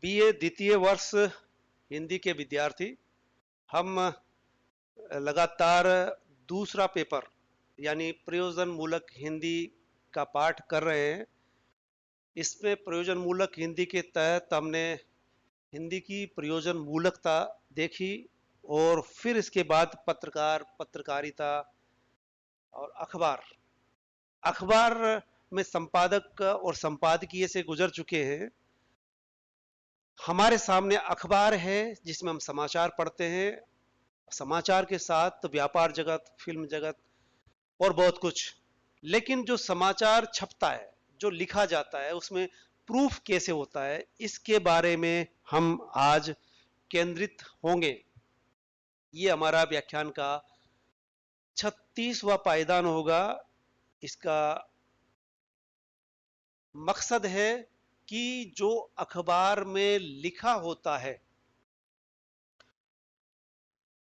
BA द्वितीय वर्ष हिंदी के विद्यार्थी हम लगातार दूसरा पेपर यानी प्रयोजन मूलक हिंदी का पाठ कर रहे हैं। इसमें प्रयोजन मूलक हिंदी के तहत हमने हिंदी की प्रयोजन मूलकता देखी और फिर इसके बाद पत्रकारिता और अखबार अखबार में संपादक और संपादकीय से गुजर चुके हैं। हमारे सामने अखबार है जिसमें हम समाचार पढ़ते हैं, समाचार के साथ व्यापार जगत, फिल्म जगत और बहुत कुछ। लेकिन जो समाचार छपता है, जो लिखा जाता है, उसमें प्रूफ कैसे होता है, इसके बारे में हम आज केंद्रित होंगे। ये हमारा व्याख्यान का 36वां पायदान होगा। इसका मकसद है कि जो अखबार में लिखा होता है,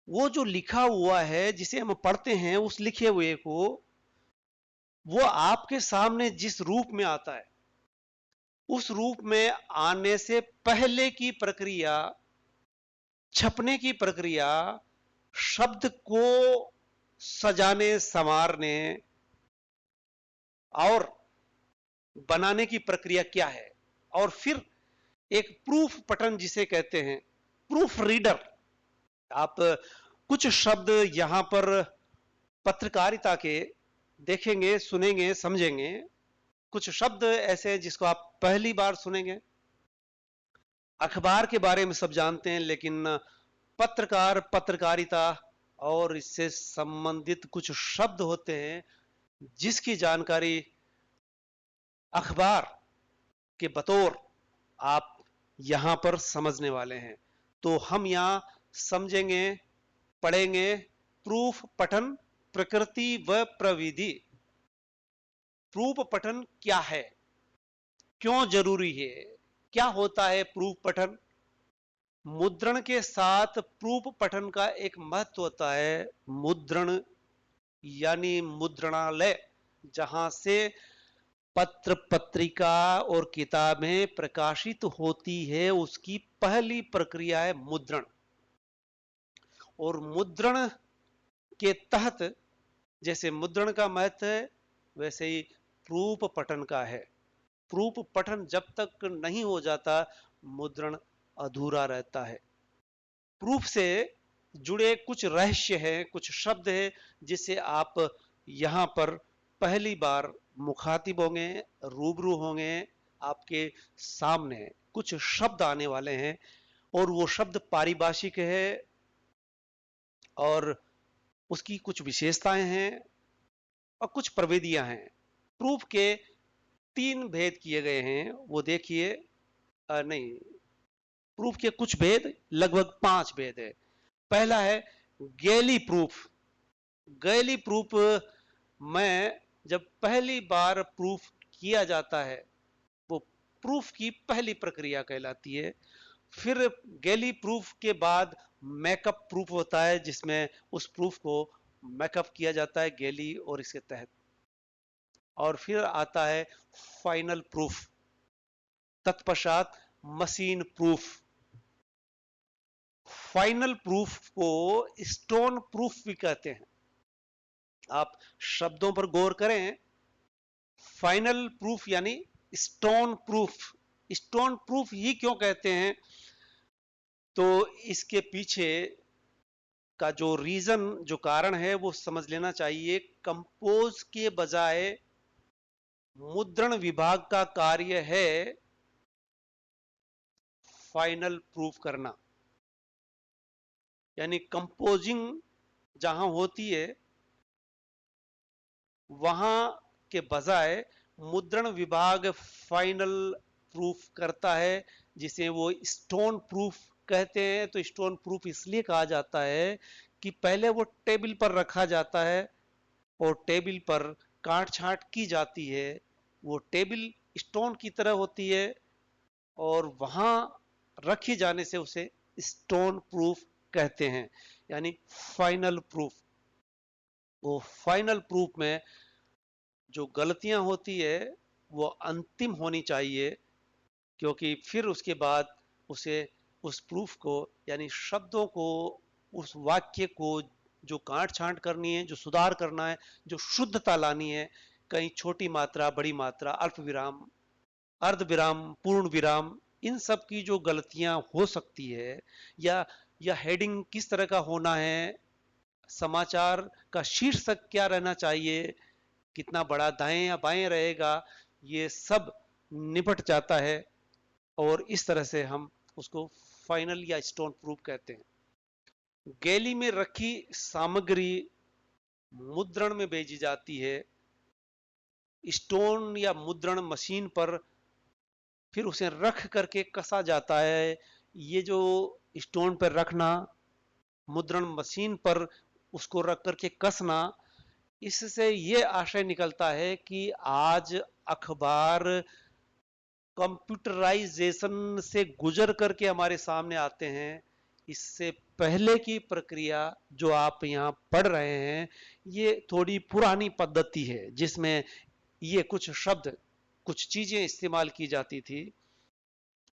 वो जो लिखा हुआ है जिसे हम पढ़ते हैं, उस लिखे हुए को वो आपके सामने जिस रूप में आता है, उस रूप में आने से पहले की प्रक्रिया, छपने की प्रक्रिया, शब्द को सजाने संवारने और बनाने की प्रक्रिया क्या है, और फिर एक प्रूफ पठन जिसे कहते हैं, प्रूफ रीडर। आप कुछ शब्द यहां पर पत्रकारिता के देखेंगे, सुनेंगे, समझेंगे। कुछ शब्द ऐसे जिसको आप पहली बार सुनेंगे। अखबार के बारे में सब जानते हैं, लेकिन पत्रकार, पत्रकारिता और इससे संबंधित कुछ शब्द होते हैं जिसकी जानकारी अखबार के बतौर आप यहां पर समझने वाले हैं। तो हम यहां समझेंगे, पढ़ेंगे प्रूफ पठन, प्रकृति व प्रविधि। प्रूफ पठन क्या है, क्यों जरूरी है, क्या होता है प्रूफ पठन। मुद्रण के साथ प्रूफ पठन का एक महत्व होता है। मुद्रण यानी मुद्रणालय, जहां से पत्र, पत्रिका और किताबें प्रकाशित होती है, उसकी पहली प्रक्रिया है मुद्रण। और मुद्रण के तहत जैसे मुद्रण का महत्व है, वैसे ही प्रूफ पठन का है। प्रूफ पठन जब तक नहीं हो जाता, मुद्रण अधूरा रहता है। प्रूफ से जुड़े कुछ रहस्य हैं, कुछ शब्द हैं जिसे आप यहां पर पहली बार मुखातिब होंगे, रूबरू होंगे। आपके सामने कुछ शब्द आने वाले हैं और वो शब्द पारिभाषिक है और उसकी कुछ विशेषताएं हैं और कुछ प्रविधियां हैं। प्रूफ के 3 भेद किए गए हैं, वो देखिए। नहीं, प्रूफ के कुछ भेद, लगभग 5 भेद है। पहला है गैली प्रूफ। गैली प्रूफ में जब पहली बार प्रूफ किया जाता है, वो प्रूफ की पहली प्रक्रिया कहलाती है। फिर गैली प्रूफ के बाद मेकअप प्रूफ होता है, जिसमें उस प्रूफ को मेकअप किया जाता है गैली और इसके तहत। और फिर आता है फाइनल प्रूफ, तत्पश्चात मशीन प्रूफ। फाइनल प्रूफ को स्टोन प्रूफ भी कहते हैं। आप शब्दों पर गौर करें। फाइनल प्रूफ यानी स्टोन प्रूफ। स्टोन प्रूफ ही क्यों कहते हैं, तो इसके पीछे का जो रीजन, जो कारण है, वो समझ लेना चाहिए। कंपोज के बजाय मुद्रण विभाग का कार्य है फाइनल प्रूफ करना। यानी कंपोजिंग जहां होती है, वहां के बजाय मुद्रण विभाग फाइनल प्रूफ करता है, जिसे वो स्टोन प्रूफ कहते हैं। तो स्टोन प्रूफ इसलिए कहा जाता है कि पहले वो टेबल पर रखा जाता है और टेबल पर काट छांट की जाती है। वो टेबल स्टोन की तरह होती है और वहां रखी जाने से उसे स्टोन प्रूफ कहते हैं, यानी फाइनल प्रूफ। वो फाइनल प्रूफ में जो गलतियां होती है वो अंतिम होनी चाहिए, क्योंकि फिर उसके बाद उसे उस प्रूफ को यानी शब्दों को, उस वाक्य को जो काट छांट करनी है, जो सुधार करना है, जो शुद्धता लानी है, कहीं छोटी मात्रा, बड़ी मात्रा, अल्प विराम, अर्ध विराम, पूर्ण विराम, इन सब की जो गलतियां हो सकती है, या हेडिंग किस तरह का होना है, समाचार का शीर्षक क्या रहना चाहिए, कितना बड़ा दाएं या बाएं रहेगा, ये सब निपट जाता है। और इस तरह से हम उसको फाइनल या स्टोन प्रूफ कहते हैं। गैली में रखी सामग्री मुद्रण में भेजी जाती है, स्टोन या मुद्रण मशीन पर फिर उसे रख करके कसा जाता है। ये जो स्टोन पर रखना, मुद्रण मशीन पर उसको रख करके कसना, इससे ये आशय निकलता है कि आज अखबार कंप्यूटराइजेशन से गुजर करके हमारे सामने आते हैं। इससे पहले की प्रक्रिया जो आप यहाँ पढ़ रहे हैं, ये थोड़ी पुरानी पद्धति है, जिसमें ये कुछ शब्द, कुछ चीजें इस्तेमाल की जाती थी,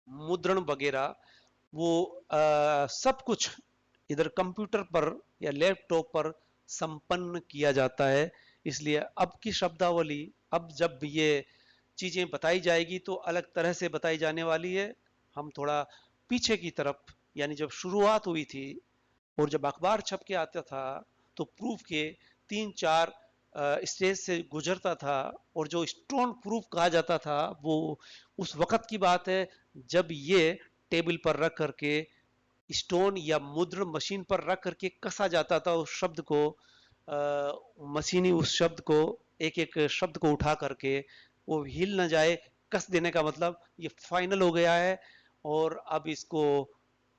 मुद्रण वगैरह, वो सब कुछ इधर कंप्यूटर पर या लैपटॉप पर संपन्न किया जाता है। इसलिए अब की शब्दावली, अब जब ये चीजें बताई जाएगी तो अलग तरह से बताई जाने वाली है। हम थोड़ा पीछे की तरफ, यानी जब शुरुआत हुई थी और जब अखबार छप के आता था, तो प्रूफ के 3-4 स्टेज से गुजरता था, और जो स्टोन प्रूफ कहा जाता था वो उस वक्त की बात है जब ये टेबल पर रख करके स्टोन या मुद्रण मशीन पर रख करके कसा जाता था उस शब्द को, मशीनी उस शब्द को, एक एक शब्द को उठा करके वो हिल न जाए, कस देने का मतलब ये फाइनल हो गया है और अब इसको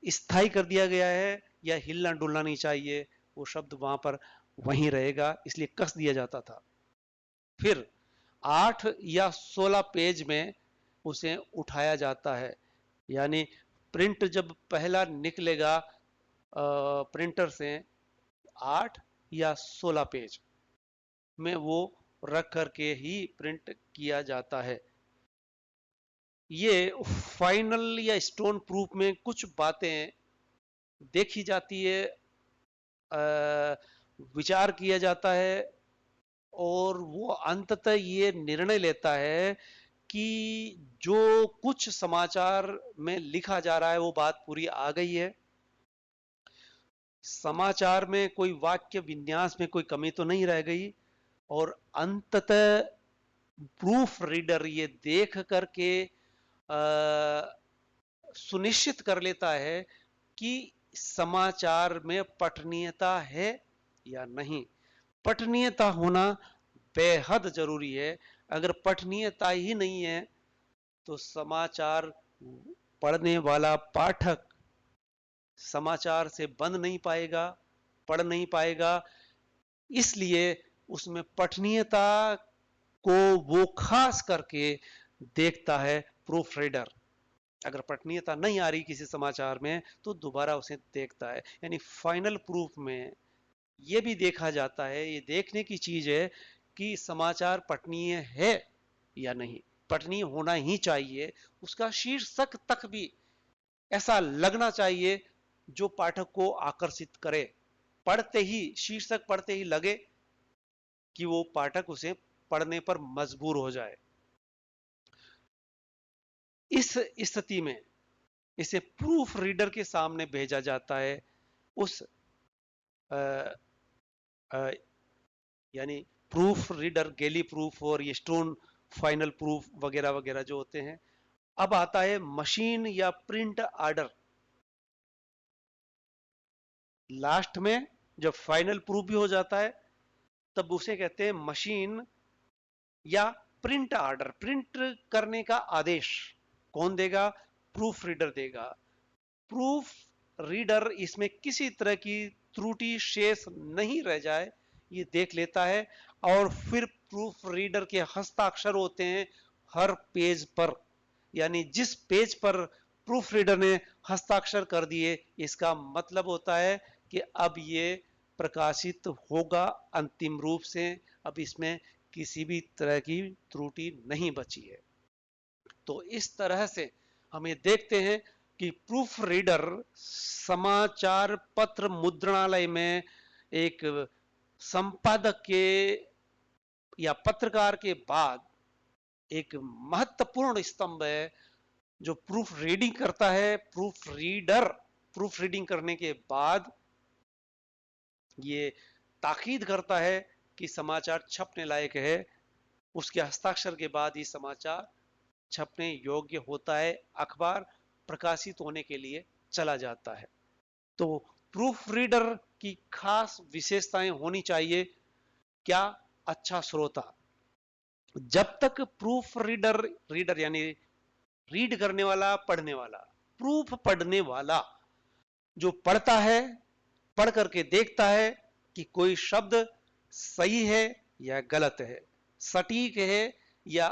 स्थायी कर दिया गया है, या हिलना डुलना नहीं चाहिए, वो शब्द वहां पर वहीं रहेगा, इसलिए कस दिया जाता था। फिर 8 या 16 पेज में उसे उठाया जाता है, यानी प्रिंट जब पहला निकलेगा प्रिंटर से, 8 या 16 पेज में वो रख करके ही प्रिंट किया जाता है। ये फाइनल या स्टोन प्रूफ में कुछ बातें देखी जाती है, विचार किया जाता है, और वो अंततः ये निर्णय लेता है कि जो कुछ समाचार में लिखा जा रहा है वो बात पूरी आ गई है, समाचार में कोई वाक्य विन्यास में कोई कमी तो नहीं रह गई, और अंततः प्रूफ रीडर ये देख करके सुनिश्चित कर लेता है कि समाचार में पठनीयता है या नहीं। पठनीयता होना बेहद जरूरी है। अगर पठनीयता ही नहीं है तो समाचार पढ़ने वाला पाठक समाचार से बंद नहीं पाएगा, पढ़ नहीं पाएगा। इसलिए उसमें पठनीयता को वो खास करके देखता है प्रूफ रीडर। अगर पठनीयता नहीं आ रही किसी समाचार में तो दोबारा उसे देखता है। यानी फाइनल प्रूफ में यह भी देखा जाता है, ये देखने की चीज है कि समाचार पठनीय है या नहीं। पठनीय होना ही चाहिए, उसका शीर्षक तक भी ऐसा लगना चाहिए जो पाठक को आकर्षित करे, पढ़ते ही, शीर्षक पढ़ते ही लगे कि वो पाठक उसे पढ़ने पर मजबूर हो जाए। इस स्थिति में इसे प्रूफ रीडर के सामने भेजा जाता है। उस यानी प्रूफ रीडर, गैली प्रूफ और ये स्टोन फाइनल प्रूफ वगैरह वगैरह जो होते हैं। अब आता है मशीन या प्रिंट आर्डर। लास्ट में जब फाइनल प्रूफ भी हो जाता है तब उसे कहते हैं मशीन या प्रिंट आर्डर। प्रिंट करने का आदेश कौन देगा? प्रूफ रीडर देगा। प्रूफ रीडर इसमें किसी तरह की त्रुटि शेष नहीं रह जाए ये देख लेता है, और फिर प्रूफ रीडर के हस्ताक्षर होते हैं हर पेज पर। यानी जिस पेज पर प्रूफ रीडर ने हस्ताक्षर कर दिए, इसका मतलब होता है कि अब ये प्रकाशित होगा अंतिम रूप से, अब इसमें किसी भी तरह की त्रुटि नहीं बची है। तो इस तरह से हम ये देखते हैं कि प्रूफ रीडर समाचार पत्र मुद्रणालय में एक संपादक के या पत्रकार के बाद एक महत्वपूर्ण स्तंभ है जो प्रूफ रीडिंग करता है। प्रूफ रीडिंग करने के बाद ये ताकीद करता है कि समाचार छपने लायक है। उसके हस्ताक्षर के बाद ही समाचार छपने योग्य होता है, अखबार प्रकाशित होने के लिए चला जाता है। तो प्रूफ रीडर की खास विशेषताएं होनी चाहिए। क्या? अच्छा श्रोता। जब तक प्रूफ रीडर यानी रीड करने वाला, पढ़ने वाला, प्रूफ पढ़ने वाला जो पढ़ता है, पढ़ करके देखता है कि कोई शब्द सही है या गलत है, सटीक है या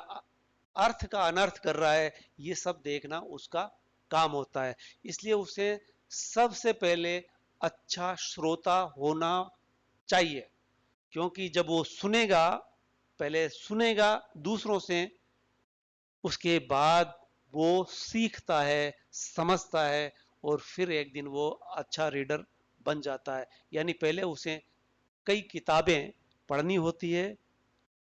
अर्थ का अनर्थ कर रहा है, ये सब देखना उसका काम होता है। इसलिए उसे सबसे पहले अच्छा श्रोता होना चाहिए, क्योंकि जब वो सुनेगा, पहले सुनेगा दूसरों से, उसके बाद वो सीखता है, समझता है और फिर एक दिन वो अच्छा रीडर बन जाता है। यानी पहले उसे कई किताबें पढ़नी होती है,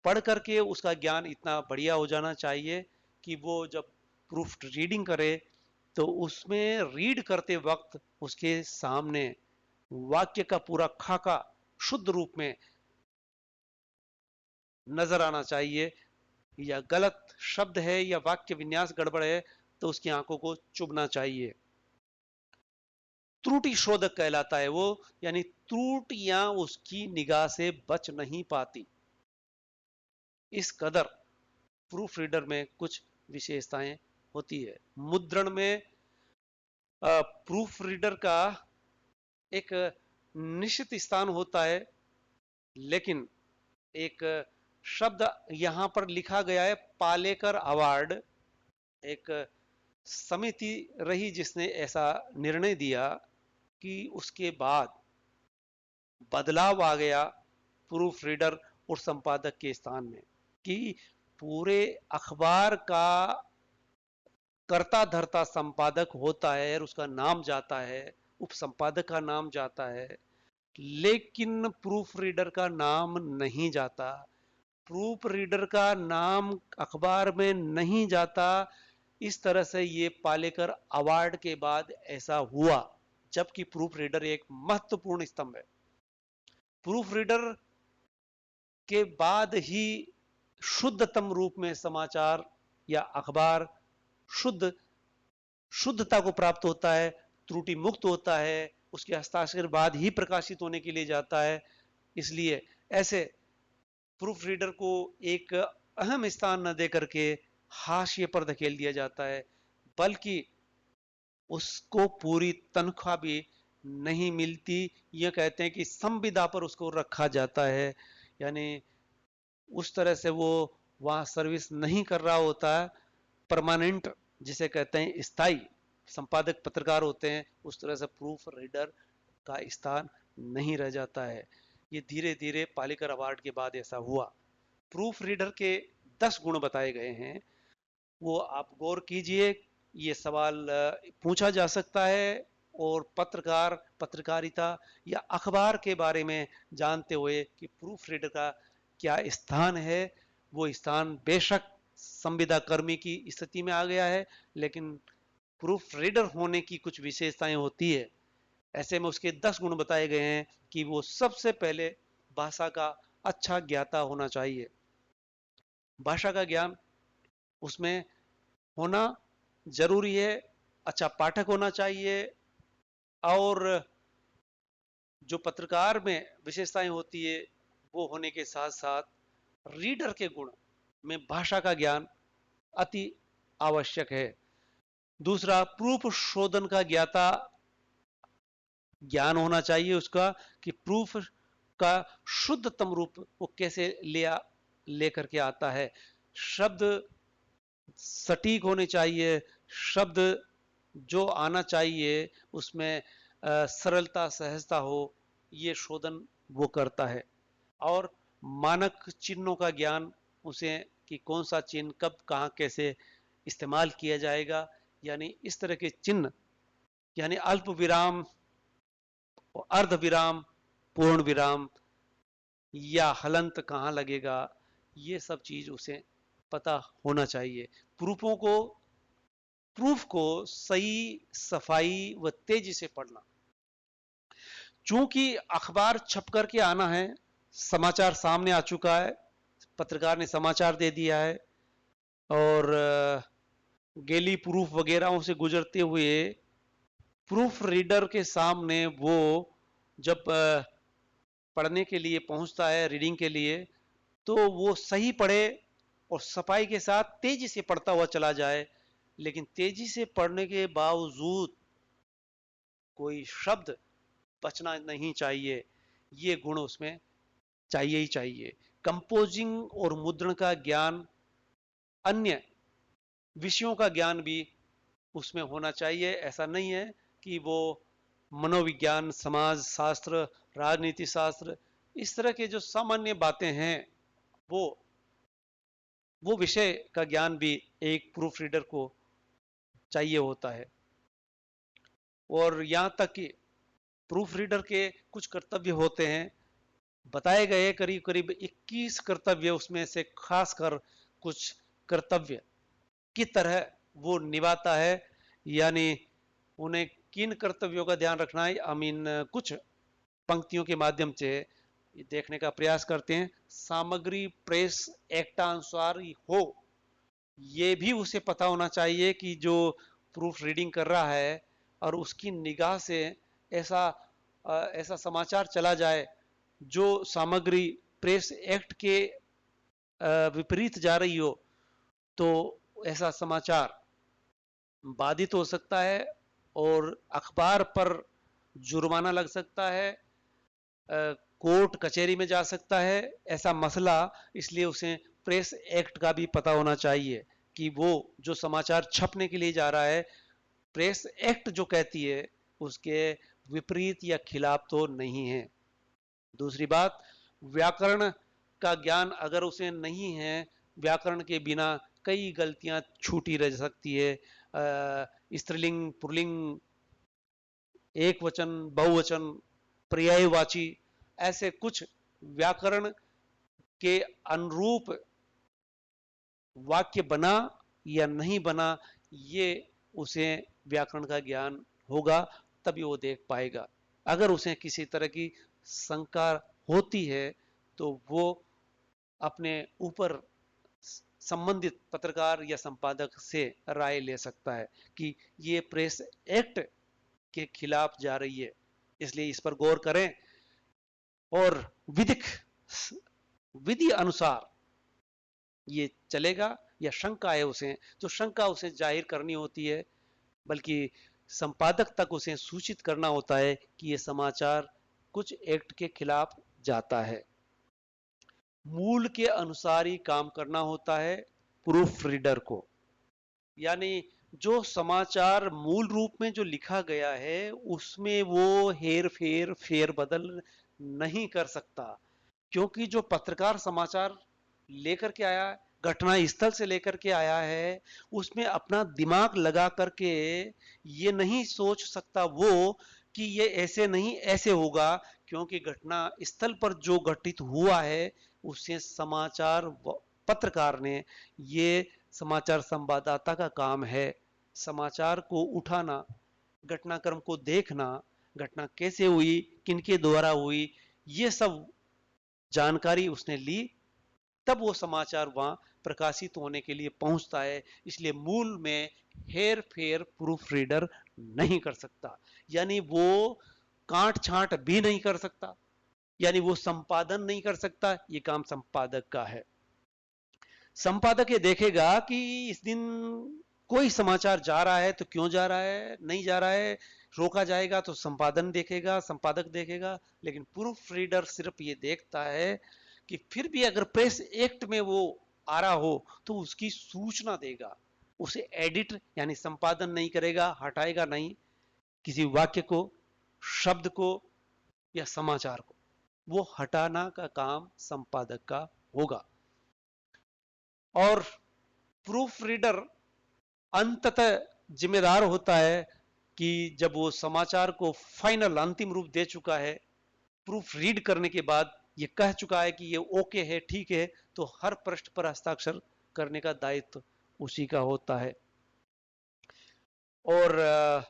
पढ़ करके उसका ज्ञान इतना बढ़िया हो जाना चाहिए कि वो जब प्रूफ रीडिंग करे तो उसमें रीड करते वक्त उसके सामने वाक्य का पूरा खाका शुद्ध रूप में नजर आना चाहिए। या गलत शब्द है या वाक्य विन्यास गड़बड़ है तो उसकी आंखों को चुभना चाहिए। त्रुटि शोधक कहलाता है वो, यानी त्रुटियां उसकी निगाह से बच नहीं पाती। इस कदर प्रूफ रीडर में कुछ विशेषताएं होती है। मुद्रण में प्रूफ रीडर का एक निश्चित स्थान होता है, लेकिन एक शब्द यहां पर लिखा गया है, पालेकर अवार्ड। एक समिति रही जिसने ऐसा निर्णय दिया कि उसके बाद बदलाव आ गया प्रूफ रीडर और संपादक के स्थान में, कि पूरे अखबार का कर्ता धर्ता संपादक होता है और उसका नाम जाता है, उप संपादक का नाम जाता है, लेकिन प्रूफ रीडर का नाम नहीं जाता। प्रूफ रीडर का नाम अखबार में नहीं जाता। इस तरह से ये पालेकर अवार्ड के बाद ऐसा हुआ, जबकि प्रूफ रीडर एक महत्वपूर्ण स्तंभ है। प्रूफ रीडर के बाद ही शुद्धतम रूप में समाचार या अखबार शुद्ध शुद्धता को प्राप्त होता है, त्रुटि मुक्त होता है, उसके हस्ताक्षर बाद ही प्रकाशित होने के लिए जाता है। इसलिए ऐसे प्रूफ रीडर को एक अहम स्थान न देकर के हाशिए पर धकेल दिया जाता है, बल्कि उसको पूरी तनख्वाह भी नहीं मिलती। यह कहते हैं कि संविदा पर उसको रखा जाता है, यानी उस तरह से वो वहां सर्विस नहीं कर रहा होता है। परमानेंट जिसे कहते हैं स्थायी संपादक पत्रकार होते हैं, उस तरह से प्रूफ रीडर का स्थान नहीं रह जाता है। ये धीरे धीरे पालेकर अवार्ड के बाद ऐसा हुआ। प्रूफ रीडर के 10 गुण बताए गए हैं, वो आप गौर कीजिए। ये सवाल पूछा जा सकता है और पत्रकारिता या अखबार के बारे में जानते हुए कि प्रूफ रीडर का क्या स्थान है, वो स्थान बेशक संविदा कर्मी की स्थिति में आ गया है, लेकिन प्रूफ रीडर होने की कुछ विशेषताएं होती है। ऐसे में उसके 10 गुण बताए गए हैं कि वो सबसे पहले भाषा का अच्छा ज्ञाता होना चाहिए। भाषा का ज्ञान उसमें होना जरूरी है। अच्छा पाठक होना चाहिए। और जो पत्रकार में विशेषताएं होती है वो होने के साथ साथ रीडर के गुण में भाषा का ज्ञान अति आवश्यक है। दूसरा, प्रूफ शोधन का ज्ञाता ज्ञान होना चाहिए उसका, कि प्रूफ का शुद्धतम रूप वो कैसे लेकर के आता है। शब्द सटीक होने चाहिए, शब्द जो आना चाहिए उसमें सरलता सहजता हो, ये शोधन वो करता है। और मानक चिन्हों का ज्ञान उसे, कि कौन सा चिन्ह कब कहाँ कैसे इस्तेमाल किया जाएगा, यानी इस तरह के चिन्ह यानी अल्प विराम, अर्ध विराम, पूर्ण विराम या हलंत कहाँ लगेगा, ये सब चीज उसे पता होना चाहिए। प्रूफ को सही, सफाई व तेजी से पढ़ना। चूंकि अखबार छप करके आना है, समाचार सामने आ चुका है, पत्रकार ने समाचार दे दिया है, और गेली प्रूफ वगैरह से गुजरते हुए प्रूफ रीडर के सामने वो जब पढ़ने के लिए पहुंचता है, रीडिंग के लिए, तो वो सही पढ़े और सफाई के साथ तेजी से पढ़ता हुआ चला जाए। लेकिन तेजी से पढ़ने के बावजूद कोई शब्द बचना नहीं चाहिए, ये गुण उसमें चाहिए ही चाहिए। कंपोजिंग और मुद्रण का ज्ञान, अन्य विषयों का ज्ञान भी उसमें होना चाहिए। ऐसा नहीं है कि वो मनोविज्ञान, समाज शास्त्र, राजनीति शास्त्र, इस तरह के जो सामान्य बातें हैं, वो वो विषय का ज्ञान भी एक प्रूफ रीडर को चाहिए होता है। और यहाँ तक कि प्रूफ रीडर के कुछ कर्तव्य होते हैं, बताए गए करीब करीब 21 कर्तव्य, उसमें से खासकर कुछ कर्तव्य की तरह वो निभाता है। यानी उन्हें किन कर्तव्यों का ध्यान रखना है, कुछ पंक्तियों के माध्यम से देखने का प्रयास करते हैं। सामग्री प्रेस एक्टानुसार हो, ये भी उसे पता होना चाहिए कि जो प्रूफ रीडिंग कर रहा है और उसकी निगाह से ऐसा ऐसा समाचार चला जाए जो सामग्री प्रेस एक्ट के विपरीत जा रही हो, तो ऐसा समाचार बाधित हो सकता है और अखबार पर जुर्माना लग सकता है, कोर्ट कचहरी में जा सकता है, ऐसा मसला। इसलिए उसे प्रेस एक्ट का भी पता होना चाहिए कि वो जो समाचार छपने के लिए जा रहा है, प्रेस एक्ट जो कहती है उसके विपरीत या खिलाफ तो नहीं है। दूसरी बात, व्याकरण का ज्ञान अगर उसे नहीं है, व्याकरण के बिना कई गलतियां छूटी रह सकती है। स्त्रीलिंग, पुल्लिंग, एक वचन, बहुवचन, पर्यायवाची, ऐसे कुछ व्याकरण के अनुरूप वाक्य बना या नहीं बना, ये उसे व्याकरण का ज्ञान होगा, तभी वो देख पाएगा। अगर उसे किसी तरह की शंका होती है तो वो अपने ऊपर संबंधित पत्रकार या संपादक से राय ले सकता है कि ये प्रेस एक्ट के खिलाफ जा रही है, इसलिए इस पर गौर करें और विधिक विधि अनुसार ये चलेगा। या शंका है उसे, तो शंका उसे जाहिर करनी होती है, बल्कि संपादक तक उसे सूचित करना होता है कि ये समाचार कुछ एक्ट के खिलाफ जाता है। मूल के अनुसार ही काम करना होता है प्रूफ रीडर को। यानी जो समाचार मूल रूप में जो लिखा गया है उसमें वो हेर फेर, फेर बदल नहीं कर सकता, क्योंकि जो पत्रकार समाचार लेकर के आया, घटना स्थल से लेकर के आया है, उसमें अपना दिमाग लगा करके ये नहीं सोच सकता वो कि ये ऐसे नहीं ऐसे होगा, क्योंकि घटना स्थल पर जो घटित हुआ है उसे समाचार पत्रकार ने, ये समाचार संवाददाता का काम है समाचार को उठाना, घटनाक्रम को देखना, घटना कैसे हुई, किनके द्वारा हुई, ये सब जानकारी उसने ली, तब वो समाचार वहां प्रकाशित होने के लिए पहुंचता है। इसलिए मूल में हेर फेर प्रूफ रीडर नहीं कर सकता, यानी वो काट छांट भी नहीं कर सकता, यानी वो संपादन नहीं कर सकता, ये काम संपादक का है। संपादक ये देखेगा कि इस दिन कोई समाचार जा रहा है तो क्यों जा रहा है, नहीं जा रहा है, रोका जाएगा तो संपादन देखेगा, संपादक देखेगा। लेकिन प्रूफ रीडर सिर्फ ये देखता है कि फिर भी अगर प्रेस एक्ट में वो आ रहा हो तो उसकी सूचना देगा, उसे एडिट यानी संपादन नहीं करेगा, हटाएगा नहीं किसी वाक्य को, शब्द को या समाचार को, वो हटाना का काम संपादक का होगा। और प्रूफ रीडर अंततः जिम्मेदार होता है कि जब वो समाचार को फाइनल अंतिम रूप दे चुका है, प्रूफ रीड करने के बाद ये कह चुका है कि ये ओके है, ठीक है, तो हर पृष्ठ पर हस्ताक्षर करने का दायित्व उसी का होता है। और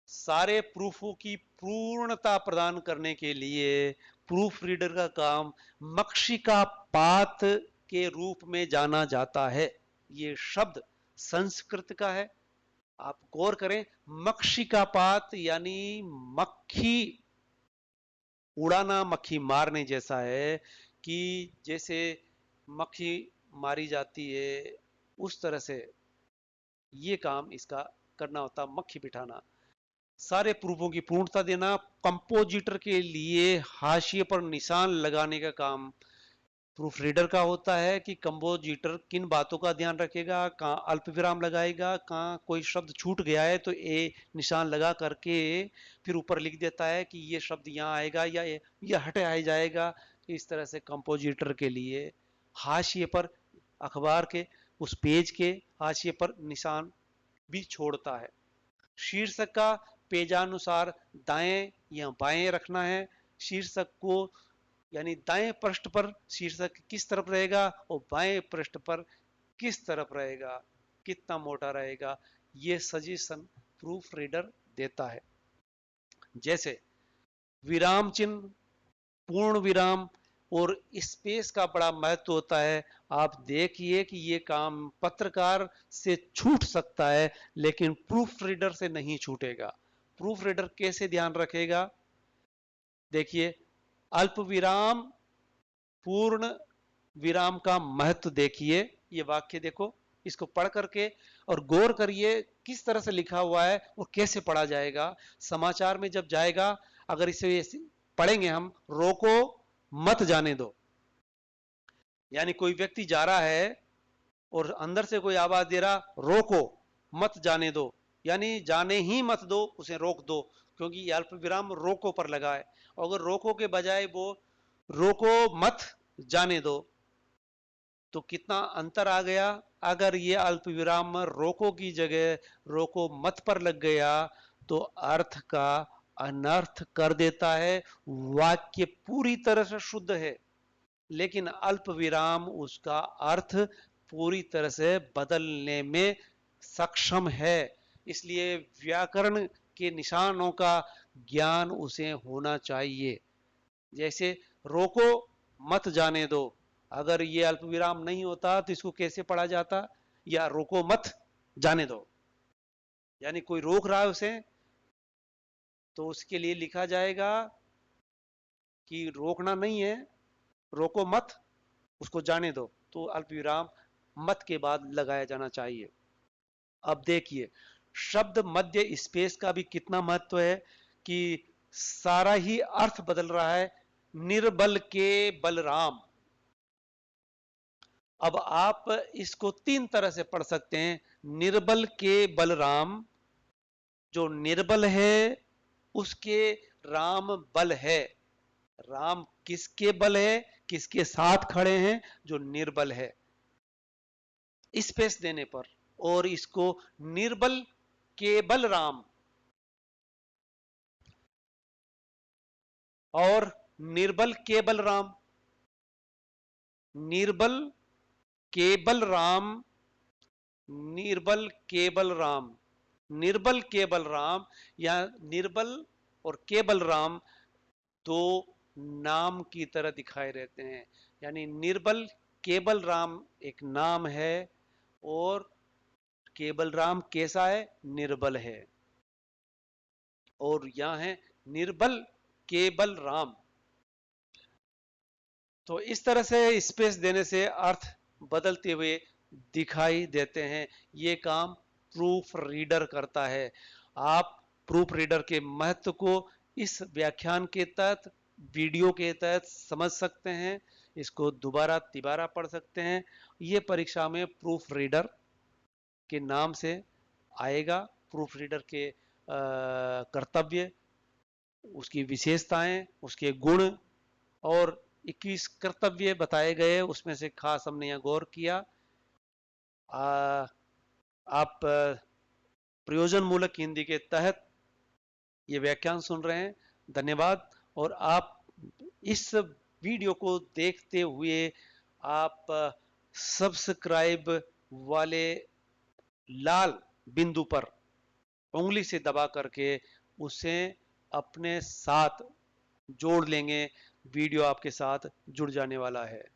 सारे प्रूफों की पूर्णता प्रदान करने के लिए प्रूफ रीडर का काम मक्षिका पात के रूप में जाना जाता है। ये शब्द संस्कृत का है, आप गौर करें, मक्षिका पात यानी मक्खी उड़ाना, मक्खी मारने जैसा है कि जैसे मक्खी मारी जाती है उस तरह से ये काम इसका करना होता, मक्खी बिठाना। सारे प्रूफों की पूर्णता देना, कंपोजिटर के लिए हाशिए पर निशान लगाने का काम प्रूफ रीडर का होता है कि कंपोजिटर किन बातों का ध्यान रखेगा, कहाँ अल्प विराम लगाएगा, कहाँ कोई शब्द छूट गया है तो ए निशान लगा करके फिर ऊपर लिख देता है कि ये शब्द यहाँ आएगा या ये हटे जाएगा। इस तरह से कंपोजिटर के लिए हाशिए पर, अखबार के उस पेज के हाशिए पर निशान भी छोड़ता है। शीर्षक का पेजानुसार दाएं या बाएं रखना है। शीर्षक को यानी दाएं पृष्ठ पर शीर्षक किस तरफ रहेगा और बाएं पृष्ठ पर किस तरफ रहेगा, कितना मोटा रहेगा, ये सजेशन प्रूफ रीडर देता है। जैसे विराम चिन्ह, पूर्ण विराम और स्पेस का बड़ा महत्व होता है। आप देखिए कि ये काम पत्रकार से छूट सकता है लेकिन प्रूफ रीडर से नहीं छूटेगा। प्रूफ रीडर कैसे ध्यान रखेगा, देखिए, अल्प विराम, पूर्ण विराम का महत्व देखिए। ये वाक्य देखो, इसको पढ़ करके और गौर करिए किस तरह से लिखा हुआ है और कैसे पढ़ा जाएगा। समाचार में जब जाएगा, अगर इसे पढ़ेंगे हम, रोको मत जाने दो, यानी कोई व्यक्ति जा रहा है और अंदर से कोई आवाज दे रहा रोको मत जाने दो, यानी जाने ही मत दो, उसे रोक दो, क्योंकि ये अल्प विराम रोको पर लगा है। अगर रोको के बजाय वो रोको मत जाने दो तो कितना अंतर आ गया। अगर ये अल्प विराम रोको की जगह रोको मत पर लग गया तो अर्थ का अनर्थ कर देता है। वाक्य पूरी तरह से शुद्ध है लेकिन अल्प विराम उसका अर्थ पूरी तरह से बदलने में सक्षम है। इसलिए व्याकरण के निशानों का ज्ञान उसे होना चाहिए। जैसे रोको मत जाने दो, अगर ये अल्प विराम नहीं होता तो इसको कैसे पढ़ा जाता, या रोको मत जाने दो, यानी कोई रोक रहा है उसे तो उसके लिए लिखा जाएगा कि रोकना नहीं है, रोको मत, उसको जाने दो, तो अल्प विराम मत के बाद लगाया जाना चाहिए। अब देखिए, शब्द मध्य स्पेस का भी कितना महत्व है कि सारा ही अर्थ बदल रहा है। निर्बल के बलराम, अब आप इसको तीन तरह से पढ़ सकते हैं। निर्बल के बलराम, जो निर्बल है उसके राम बल है। राम किसके बल है, किसके साथ खड़े हैं, जो निर्बल है, स्पेस देने पर। और इसको निर्बल केबल राम और निर्बल केबल राम, निर्बल केबल राम, निर्बल केबल राम, निर्बल केबल राम, या निर्बल और केबल राम दो नाम की तरह दिखाई देते हैं। यानी निर्बल केबल राम एक नाम है और केबल राम कैसा है, निर्बल है। और यहां है निर्बल केबल राम। तो इस तरह से स्पेस देने से अर्थ बदलते हुए दिखाई देते हैं। ये काम प्रूफ रीडर करता है। आप प्रूफ रीडर के महत्व को इस व्याख्यान के तहत, वीडियो के तहत समझ सकते हैं। इसको दोबारा तिबारा पढ़ सकते हैं। ये परीक्षा में प्रूफ रीडर के नाम से आएगा। प्रूफ रीडर के कर्तव्य, उसकी विशेषताएं, उसके गुण और 21 कर्तव्य बताए गए, उसमें से खास हमने यहाँ गौर किया। आप प्रयोजन मूलक हिंदी के तहत ये व्याख्यान सुन रहे हैं। धन्यवाद। और आप इस वीडियो को देखते हुए आप सब्सक्राइब वाले लाल बिंदु पर उंगली से दबा करके उसे अपने साथ जोड़ लेंगे। वीडियो आपके साथ जुड़ जाने वाला है।